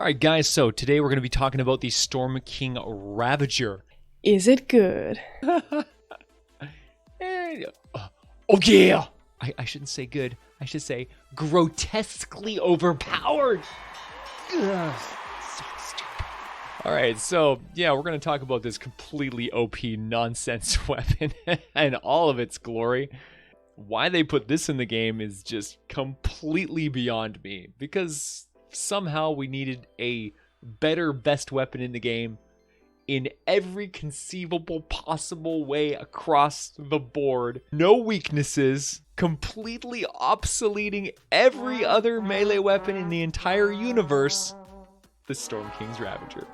Alright guys, so today we're going to be talking about the Storm King Ravager. Is it good? Oh yeah! I shouldn't say good, I should say grotesquely overpowered! Ugh, so stupid. Alright, so yeah, we're going to talk about this completely OP nonsense weapon and all of its glory. Why they put this in the game is just completely beyond me, because somehow we needed a better best weapon in the game in every conceivable possible way across the board. No weaknesses, completely obsoleting every other melee weapon in the entire universe, the Storm King's Ravager.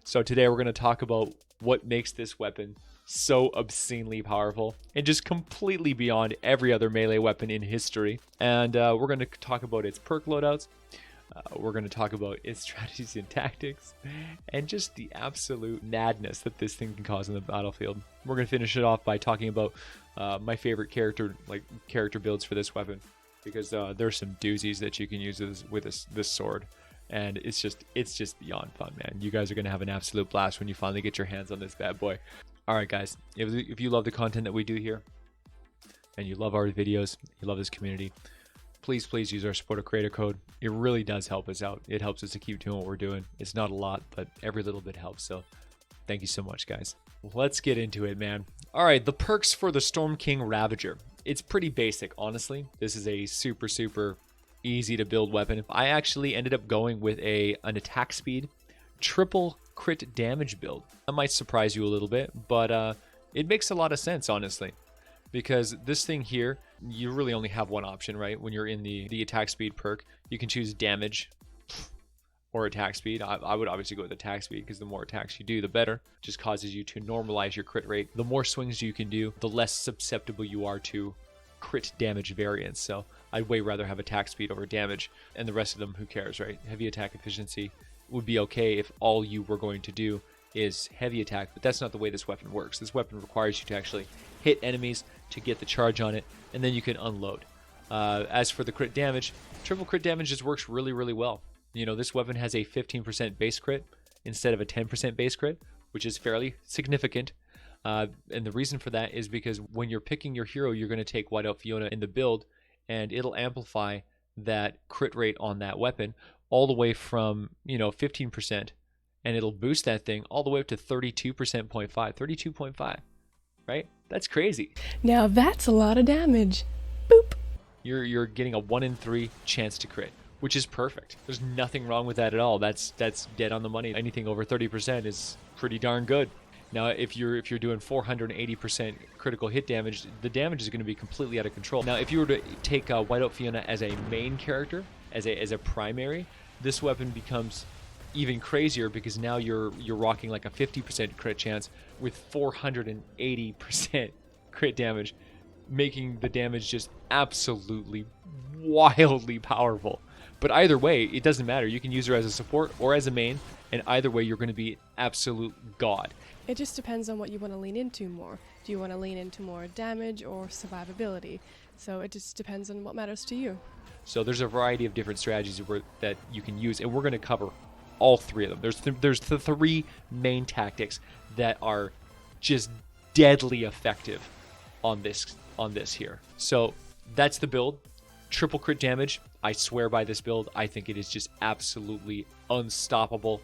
So today we're going to talk about what makes this weapon so obscenely powerful and just completely beyond every other melee weapon in history. And we're going to talk about its perk loadouts. We're going to talk about its strategies and tactics, and just the absolute madness that this thing can cause in the battlefield. We're going to finish it off by talking about my favorite character builds for this weapon, because there's some doozies that you can use with this sword, and it's just beyond fun, man. You guys are going to have an absolute blast when you finally get your hands on this bad boy. All right, guys, if you love the content that we do here, and you love our videos, you love this community, please use our supporter creator code. It really does help us out. It helps us to keep doing what we're doing. It's not a lot, but every little bit helps. So thank you so much, guys. Let's get into it, man. All right, the perks for the Storm King Ravager. It's pretty basic, honestly. This is a super easy to build weapon. I actually ended up going with an attack speed, triple crit damage build. That might surprise you a little bit, but it makes a lot of sense, honestly. Because this thing here, you really only have one option, right? When you're in the attack speed perk, you can choose damage or attack speed. I would obviously go with attack speed, because the more attacks you do, the better. It just causes you to normalize your crit rate. The more swings you can do, the less susceptible you are to crit damage variance. So I'd way rather have attack speed over damage, and the rest of them, who cares, right? Heavy attack efficiency would be okay if all you were going to do is heavy attack, but that's not the way this weapon works. This weapon requires you to actually hit enemies to get the charge on it, and then you can unload. As for the crit damage, triple crit damage just works really well. You know, this weapon has a 15% base crit instead of a 10% base crit, which is fairly significant. And the reason for that is because when you're picking your hero, you're going to take Whiteout Fiona in the build, and it'll amplify that crit rate on that weapon all the way from, 15%, and it'll boost that thing all the way up to 32.5, right? That's crazy. Now that's a lot of damage. Boop. You're getting a 1 in 3 chance to crit, which is perfect. There's nothing wrong with that at all. That's dead on the money. Anything over 30% is pretty darn good. Now, if you're doing 480% critical hit damage, the damage is going to be completely out of control. Now, if you were to take Whiteout Fiona as a main character, as a primary, this weapon becomes even crazier, because now you're rocking like a 50% crit chance with 480% crit damage, making the damage just absolutely wildly powerful. But either way, it doesn't matter. You can use her as a support or as a main, and either way, you're going to be absolute god. It just depends on what you want to lean into more. Do you want to lean into more damage or survivability? So it just depends on what matters to you. So there's a variety of different strategies that you can use, and we're going to cover all three of them. There's the three main tactics that are just deadly effective on this here. So that's the build. Triple crit damage. I swear by this build. I think it is just absolutely unstoppable.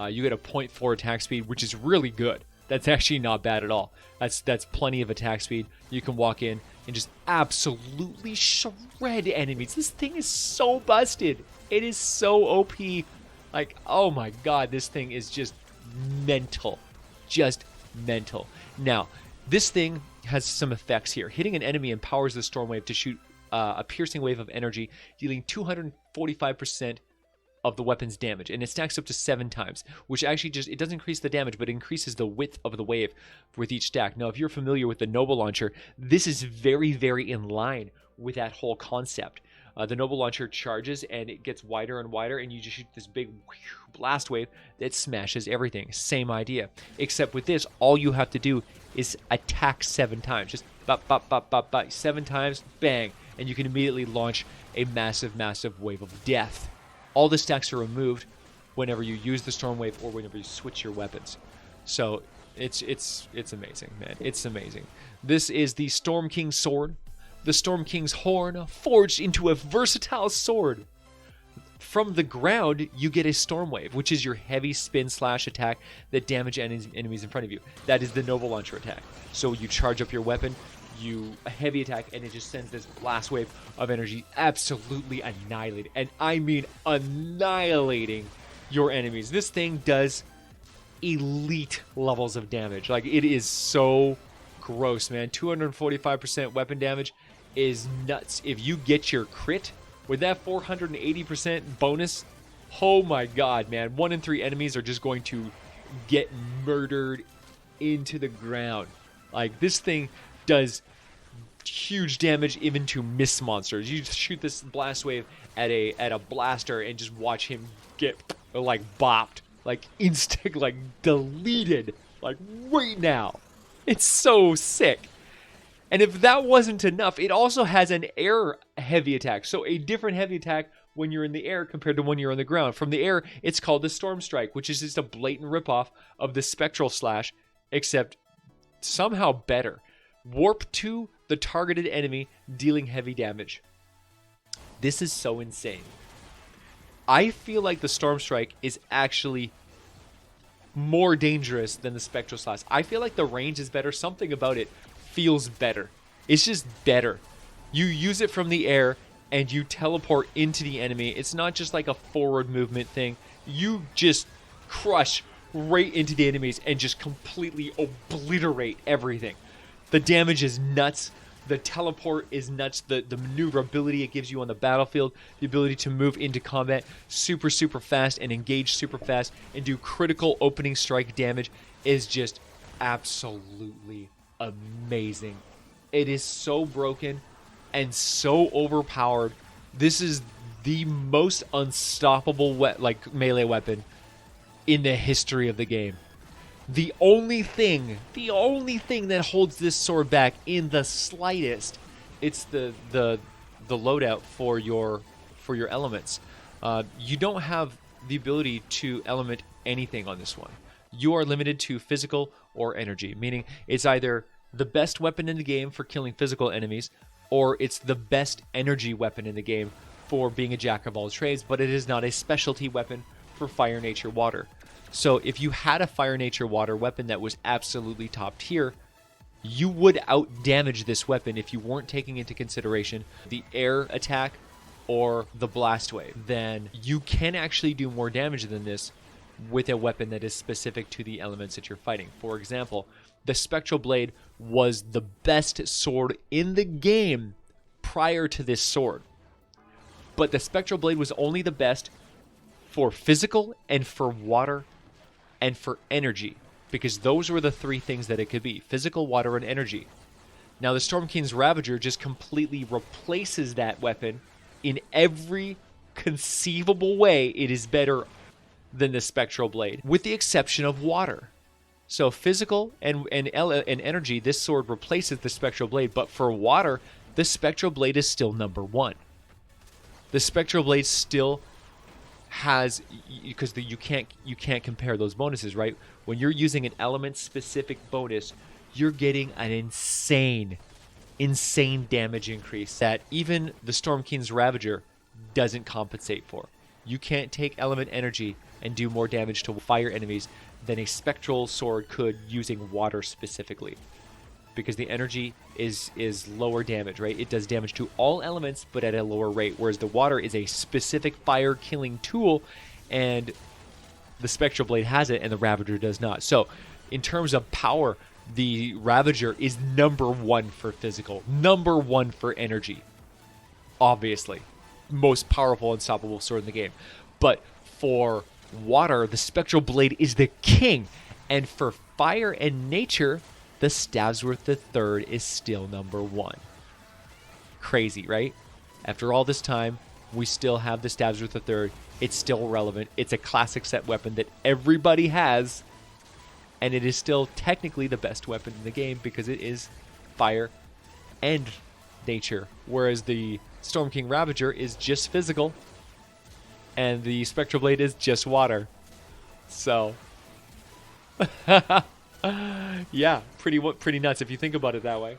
You get a 0.4 attack speed, which is really good. That's actually not bad at all. That's plenty of attack speed. You can walk in and just absolutely shred enemies. This thing is so busted. It is so OP. Like, oh my god, this thing is just mental. Just mental. Now, this thing has some effects here. Hitting an enemy empowers the storm wave to shoot a piercing wave of energy, dealing 245% of the weapon's damage, and it stacks up to 7 times, which actually it doesn't increase the damage, but it increases the width of the wave with each stack. Now, if you're familiar with the Noble Launcher, this is very in line with that whole concept. The Noble Launcher charges, and it gets wider and wider, and you just shoot this big blast wave that smashes everything. Same idea. Except with this, all you have to do is attack 7 times. Just bop, 7 times, bang, and you can immediately launch a massive wave of death. All the stacks are removed whenever you use the Storm Wave or whenever you switch your weapons. So it's amazing, man. It's amazing. This is the Storm King's sword, the Storm King's horn, forged into a versatile sword. From the ground, you get a Storm Wave, which is your heavy spin slash attack that damage enemies in front of you. That is the Nova Launcher attack. So you charge up your weapon, you a heavy attack, and it just sends this blast wave of energy, absolutely annihilating. And I mean annihilating your enemies. This thing does elite levels of damage. Like, it is so gross, man. 245% weapon damage is nuts. If you get your crit with that 480% bonus, oh my god, man. 1 in 3 enemies are just going to get murdered into the ground. Like, this thing does huge damage even to miss monsters. You shoot this blast wave at a blaster and just watch him get like bopped, like instant, like deleted, like right now. It's so sick. And if that wasn't enough, it also has an air heavy attack. So a different heavy attack when you're in the air compared to when you're on the ground. From the air, it's called the Storm Strike, which is just a blatant ripoff of the Spectral Slash, except somehow better. Warp to the targeted enemy, dealing heavy damage. This is so insane. I feel like the Storm Strike is actually more dangerous than the Spectral Slash. I feel like the range is better. Something about it feels better. It's just better. You use it from the air and you teleport into the enemy. It's not just like a forward movement thing. You just crush right into the enemies and just completely obliterate everything. The damage is nuts. The teleport is nuts. The maneuverability it gives you on the battlefield, the ability to move into combat super fast and engage super fast and do critical opening strike damage is just absolutely amazing. It is so broken and so overpowered. This is the most unstoppable melee weapon in the history of the game. The only thing that holds this sword back in the slightest, it's the loadout for your elements. You don't have the ability to element anything on this one. You are limited to physical or energy, meaning it's either the best weapon in the game for killing physical enemies, or it's the best energy weapon in the game for being a jack of all trades, but it is not a specialty weapon for fire, nature, water. So if you had a fire, nature, water weapon that was absolutely top tier, you would out damage this weapon if you weren't taking into consideration the air attack or the blast wave. Then you can actually do more damage than this with a weapon that is specific to the elements that you're fighting. For example, the Spectral Blade was the best sword in the game prior to this sword. But the Spectral Blade was only the best for physical and for water and for energy, because those were the 3 things that it could be: physical, water, and energy. Now the Storm King's Ravager just completely replaces that weapon in every conceivable way. It is better than the Spectral Blade, with the exception of water. So physical and energy, this sword replaces the Spectral Blade, but for water, the Spectral Blade is still number 1. The Spectral Blade still has, because you can't compare those bonuses, right? When you're using an element specific bonus, you're getting an insane damage increase that even the Storm King's Ravager doesn't compensate for. You can't take element energy and do more damage to fire enemies than a spectral sword could using water specifically, because the energy is lower damage, right? It does damage to all elements, but at a lower rate, whereas the water is a specific fire killing tool, and the Spectral Blade has it and the Ravager does not. So in terms of power, the Ravager is number 1 for physical, number 1 for energy, obviously most powerful unstoppable sword in the game. But for water, the Spectral Blade is the king, and for fire and nature, the Stavsworth III is still number 1. Crazy, right? After all this time, we still have the Stavsworth III. It's still relevant. It's a classic set weapon that everybody has, and it is still technically the best weapon in the game because it is fire and nature, whereas the Storm King Ravager is just physical and the Spectral Blade is just water. So, yeah, pretty nuts if you think about it that way.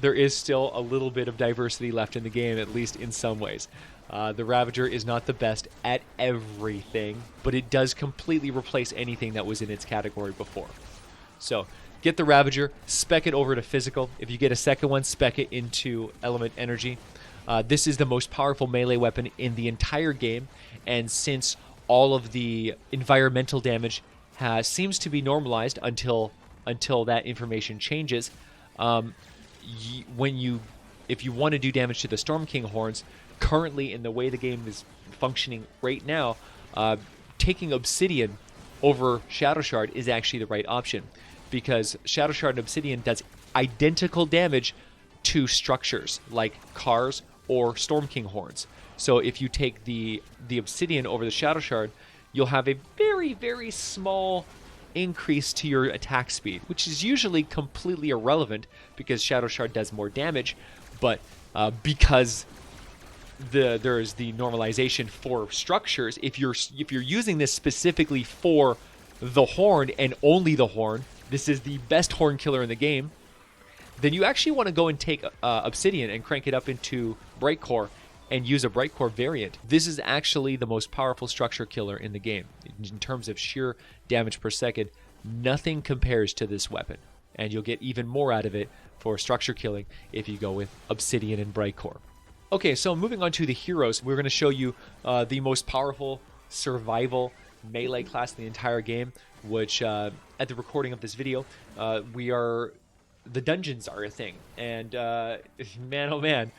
There is still a little bit of diversity left in the game, at least in some ways. The Ravager is not the best at everything, but it does completely replace anything that was in its category before. So, get the Ravager, spec it over to physical. If you get a second one, spec it into element energy. This is the most powerful melee weapon in the entire game, and since all of the environmental damage seems to be normalized until that information changes, if you want to do damage to the Storm King horns, currently in the way the game is functioning right now, taking Obsidian over Shadow Shard is actually the right option, because Shadow Shard and Obsidian does identical damage to structures like cars or Storm King horns. So if you take the Obsidian over the Shadow Shard, you'll have a very, very small increase to your attack speed, which is usually completely irrelevant because Shadow Shard does more damage, but because there is the normalization for structures, if you're using this specifically for the horn and only the horn, this is the best horn killer in the game, then you actually want to go and take Obsidian and crank it up into Bright Core and use a Bright Core variant. This is actually the most powerful structure killer in the game. In terms of sheer damage per second, nothing compares to this weapon. And you'll get even more out of it for structure killing if you go with Obsidian and Bright Core. Okay, so moving on to the heroes, we're going to show you the most powerful survival melee class in the entire game, which at the recording of this video, the dungeons are a thing. And man, oh man,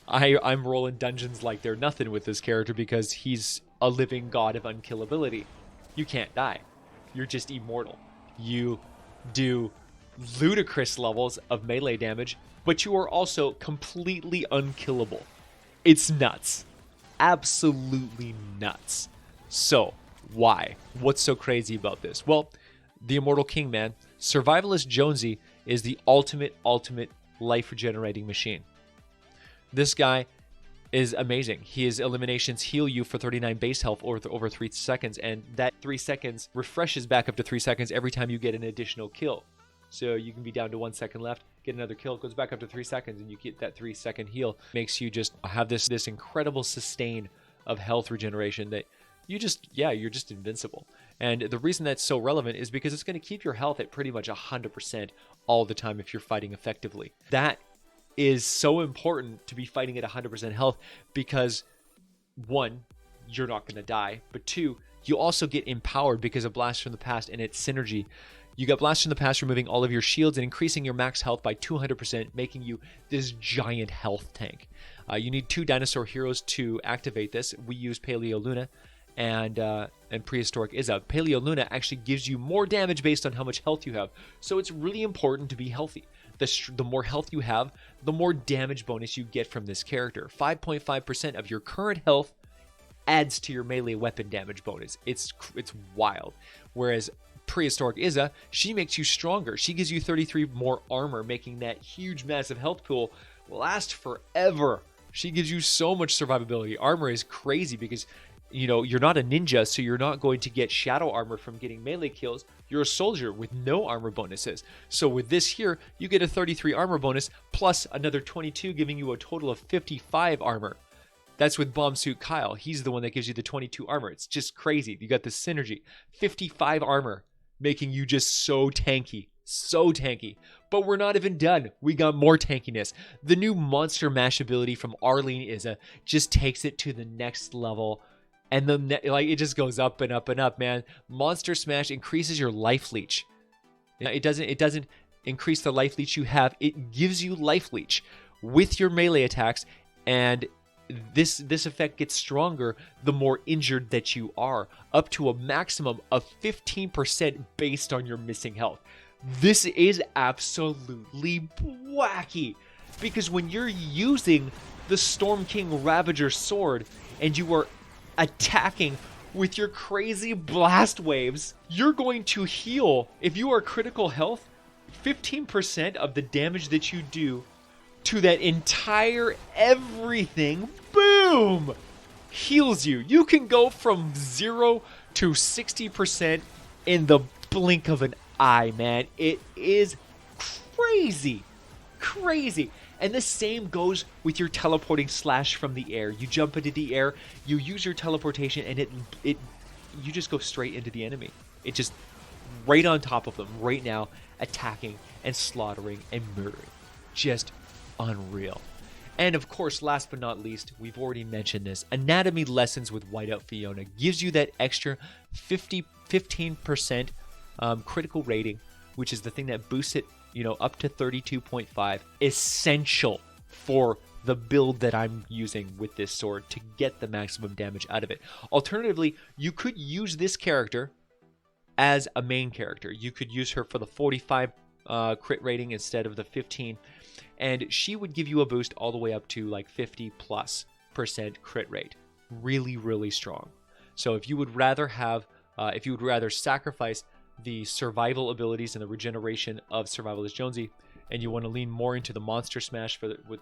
I'm rolling dungeons like they're nothing with this character because he's a living god of unkillability. You can't die. You're just immortal. You do ludicrous levels of melee damage, but you are also completely unkillable. It's nuts. Absolutely nuts. So, why? What's so crazy about this? Well, the Immortal King, man. Survivalist Jonesy is the ultimate life regenerating machine. This guy is amazing. His eliminations heal you for 39 base health over 3 seconds, and that 3 seconds refreshes back up to 3 seconds every time you get an additional kill. So you can be down to 1 second left, get another kill, it goes back up to 3 seconds, and you get that 3 second heal. Makes you just have this incredible sustain of health regeneration that you're just invincible. And the reason that's so relevant is because it's going to keep your health at pretty much 100% all the time if you're fighting effectively. That is so important to be fighting at 100% health because, one, you're not going to die, but two, you also get empowered because of Blast from the Past and its synergy. You got Blast from the Past removing all of your shields and increasing your max health by 200%, making you this giant health tank. You need 2 dinosaur heroes to activate this. We use Paleo Luna and Prehistoric Izza. Paleo Luna actually gives you more damage based on how much health you have, so it's really important to be healthy. The more health you have, the more damage bonus you get from this character. 5.5% of your current health adds to your melee weapon damage bonus. It's wild. Whereas Prehistoric Izza, she makes you stronger. She gives you 33 more armor, making that huge, massive health pool last forever. She gives you so much survivability. Armor is crazy because, you know, you're not a ninja, so you're not going to get shadow armor from getting melee kills. You're a soldier with no armor bonuses. So with this here, you get a 33 armor bonus plus another 22, giving you a total of 55 armor. That's with Bomb Suit Kyle. He's the one that gives you the 22 armor. It's just crazy. You got the synergy. 55 armor, making you just so tanky. So tanky. But we're not even done. We got more tankiness. The new Monster Mash ability from Arlene Izza just takes it to the next level. And then, it just goes up and up and up, man. Monster Smash increases your life leech. It doesn't increase the life leech you have. It gives you life leech with your melee attacks, and this effect gets stronger the more injured that you are, up to a maximum of 15% based on your missing health. This is absolutely wacky, because when you're using the Storm King Ravager sword and you are attacking with your crazy blast waves, you're going to heal, if you are critical health, 15% of the damage that you do to that entire everything. Boom! heals you. You can go from 0 to 60% in the blink of an eye, man. It is crazy. Crazy. And the same goes with your teleporting slash from the air. You jump into the air, you use your teleportation, and you just go straight into the enemy. It just right on top of them right now, attacking and slaughtering and murdering. Just unreal. And of course, last but not least, we've already mentioned this, Anatomy Lessons with Whiteout Fiona gives you that extra 15% critical rating, which is the thing that boosts it, up to 32.5. Essential for the build that I'm using with this sword to get the maximum damage out of it. Alternatively, you could use this character as a main character. You could use her for the 45 crit rating instead of the 15, and she would give you a boost all the way up to like 50+% crit rate. Really, really strong. So if you would rather sacrifice the survival abilities and the regeneration of Survivalist Jonesy, and you want to lean more into the monster smash with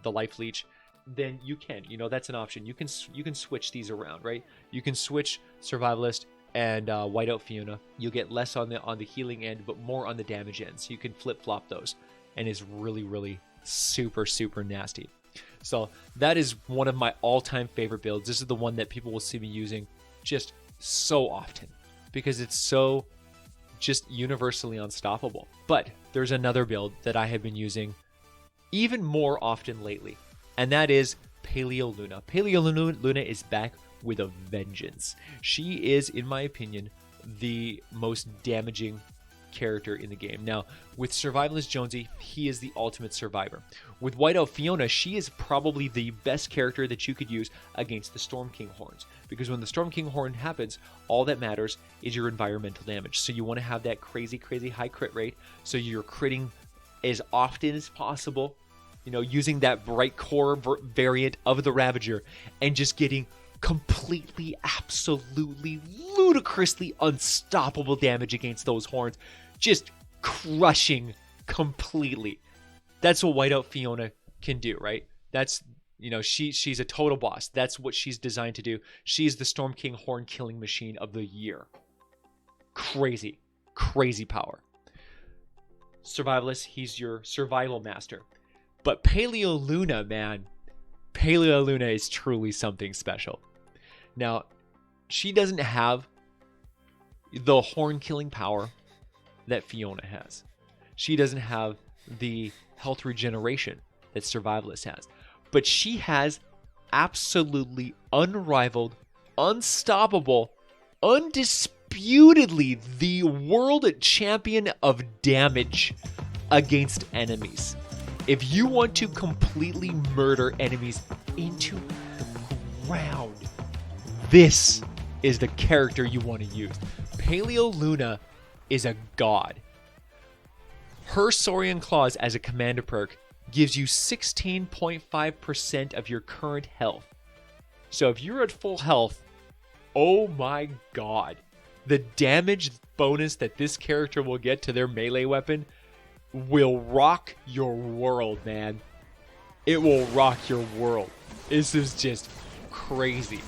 the life leech, then you can. That's an option. You can switch these around, right? You can switch Survivalist and Whiteout Fiona. You'll get less on the healing end, but more on the damage end. So you can flip flop those, and it's really, really super, super nasty. So that is one of my all-time favorite builds. This is the one that people will see me using just so often because it's so just universally unstoppable. But there's another build that I have been using even more often lately, and that is Paleo Luna. Paleo Luna is back with a vengeance. She is, in my opinion, the most damaging character in the game. Now, with Survivalist Jonesy, he is the ultimate survivor. With Whiteout Fiona, she is probably the best character that you could use against the Storm King horns, because when the Storm King horn happens, all that matters is your environmental damage. So you want to have that crazy high crit rate, so you're critting as often as possible, using that bright core variant of the Ravager, and just getting completely, absolutely, ludicrously unstoppable damage against those horns, just crushing completely. That's what Whiteout Fiona can do, right? That's, she's a total boss. That's what she's designed to do. She's the Storm King horn killing machine of the year. Crazy power. Survivalist, he's your survival master. But Paleo Luna, man, Paleo Luna is truly something special. Now, she doesn't have the horn killing power that Fiona has. She doesn't have the health regeneration that Survivalist has. But she has absolutely unrivaled, unstoppable, undisputedly the world champion of damage against enemies. If you want to completely murder enemies into the ground, this is the character you want to use. Paleo Luna is a god. Her Saurian Claws as a commander perk gives you 16.5% of your current health. So if you're at full health, oh my god, the damage bonus that this character will get to their melee weapon will rock your world, man. It will rock your world. This is just crazy.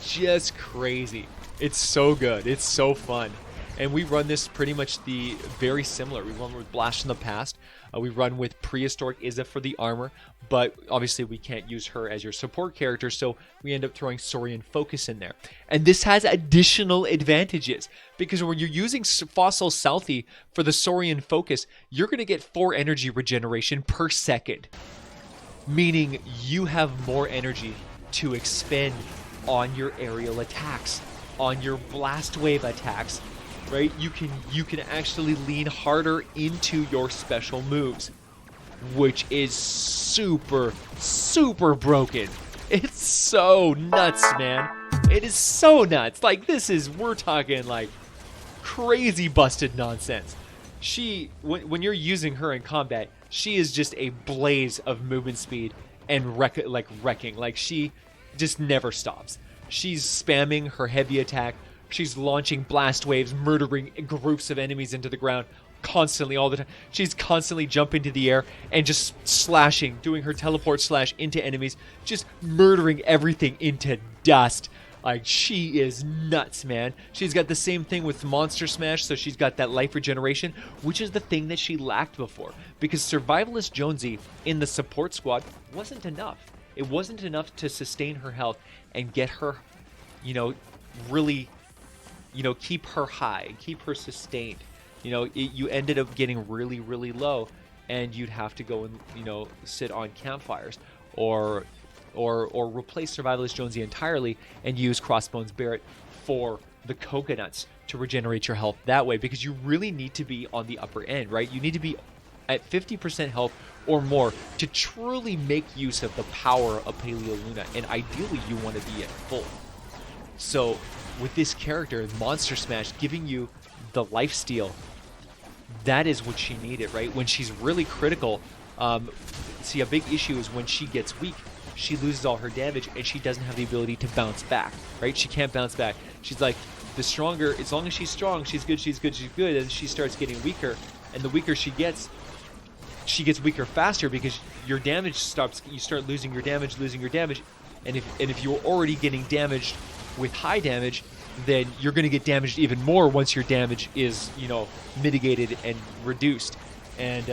Just crazy. It's so good. It's so fun. And we run this pretty much very similar. We run with Blast in the past. We run with Prehistoric Izza for the armor, but obviously we can't use her as your support character, so we end up throwing Saurian Focus in there. And this has additional advantages, because when you're using Fossil Southie for the Saurian Focus, you're going to get 4 energy regeneration per second, meaning you have more energy to expend on your aerial attacks, on your blast wave attacks, right? You can actually lean harder into your special moves, which is super broken. It's so nuts, man. It is so nuts. Like, we're talking like crazy busted nonsense. When you're using her in combat, she is just a blaze of movement speed and wrecking. Like, she just never stops. She's spamming her heavy attack. She's launching blast waves, murdering groups of enemies into the ground constantly all the time. She's constantly jumping to the air and just slashing, doing her teleport slash into enemies, just murdering everything into dust. Like, she is nuts, man. She's got the same thing with Monster Smash, so she's got that life regeneration, which is the thing that she lacked before. Because Survivalist Jonesy in the support squad wasn't enough. It wasn't enough to sustain her health and get her, you know, really, you know, keep her high, keep her sustained. You know, you ended up getting really, really low, and you'd have to go and, you know, sit on campfires or replace Survivalist Jonesy entirely and use Crossbones Barrett for the coconuts to regenerate your health that way, because you really need to be on the upper end, right? You need to be at 50% health or more to truly make use of the power of Paleo Luna, and ideally you want to be at full. So with this character, Monster Smash, giving you the lifesteal, that is what she needed, right? When she's really critical, see, a big issue is when she gets weak, she loses all her damage and she doesn't have the ability to bounce back, right? She can't bounce back. She's like, the stronger, as long as she's strong, she's good, she's good, she's good, and she starts getting weaker, and the weaker she gets weaker faster, because your damage stops, you start losing your damage, and if you're already getting damaged with high damage, then you're going to get damaged even more once your damage is, you know, mitigated and reduced. And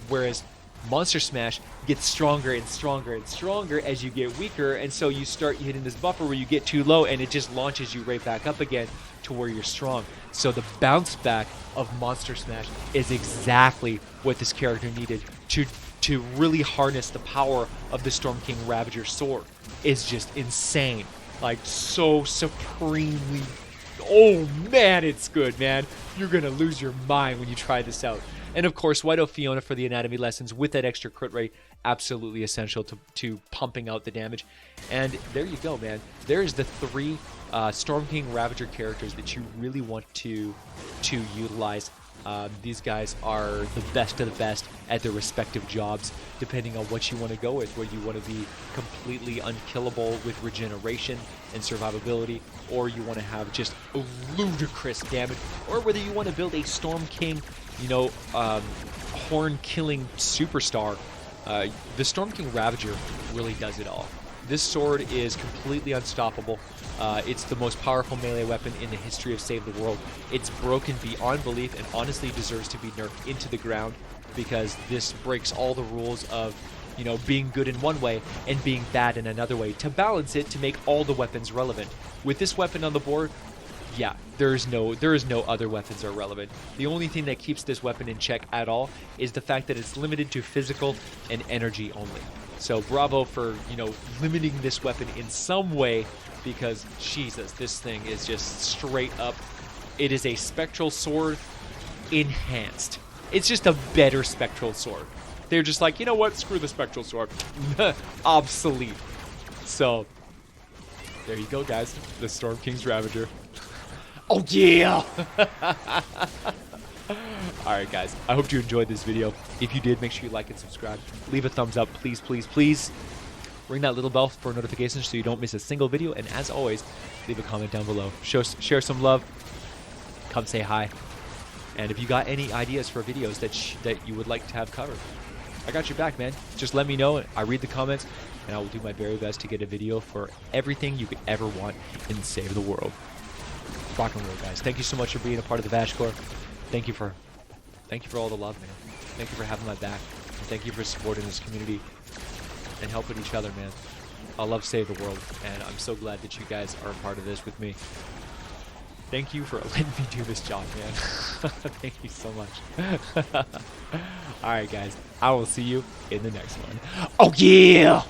whereas Monster Smash gets stronger and stronger and stronger as you get weaker, and so you start hitting this buffer where you get too low and it just launches you right back up again to where you're strong. So the bounce back of Monster Smash is exactly what this character needed to really harness the power of the Storm King Ravager sword. Is just insane. Like, so supremely, oh man, it's good, man. You're gonna lose your mind when you try this out. And of course, White Oak Fiona for the anatomy lessons with that extra crit rate, absolutely essential to pumping out the damage. And there you go, man. There's the three Storm King Ravager characters that you really want to utilize. These guys are the best of the best at their respective jobs, depending on what you want to go with, whether you want to be completely unkillable with regeneration and survivability, or you want to have just ludicrous damage, or whether you want to build a Storm King, you know, horn-killing superstar. The Storm King Ravager really does it all. This sword is completely unstoppable. It's the most powerful melee weapon in the history of Save the World. It's broken beyond belief and honestly deserves to be nerfed into the ground, because this breaks all the rules of, you know, being good in one way and being bad in another way, to balance it, to make all the weapons relevant. With this weapon on the board, yeah, there is no other weapons are relevant. The only thing that keeps this weapon in check at all is the fact that it's limited to physical and energy only. So bravo for, you know, limiting this weapon in some way, because Jesus, this thing is just straight up, it is a spectral sword enhanced. It's just a better spectral sword. They're just like, you know what, screw the spectral sword. Obsolete. So there you go, guys, the Storm King's Ravager. Oh yeah! Alright guys, I hope you enjoyed this video. If you did, make sure you like and subscribe. Leave a thumbs up, please, please, please. Ring that little bell for notifications so you don't miss a single video. And as always, leave a comment down below. Share some love. Come say hi. And if you got any ideas for videos that you would like to have covered, I got your back, man. Just let me know. I read the comments, and I will do my very best to get a video for everything you could ever want in Save the World. Rock and roll, guys. Thank you so much for being a part of the Vash Corps. Thank you for all the love, man. Thank you for having my back. And thank you for supporting this community and helping each other, man. I love Save the World, and I'm so glad that you guys are a part of this with me. Thank you for letting me do this job, man. Thank you so much. Alright, guys. I will see you in the next one. Oh, yeah!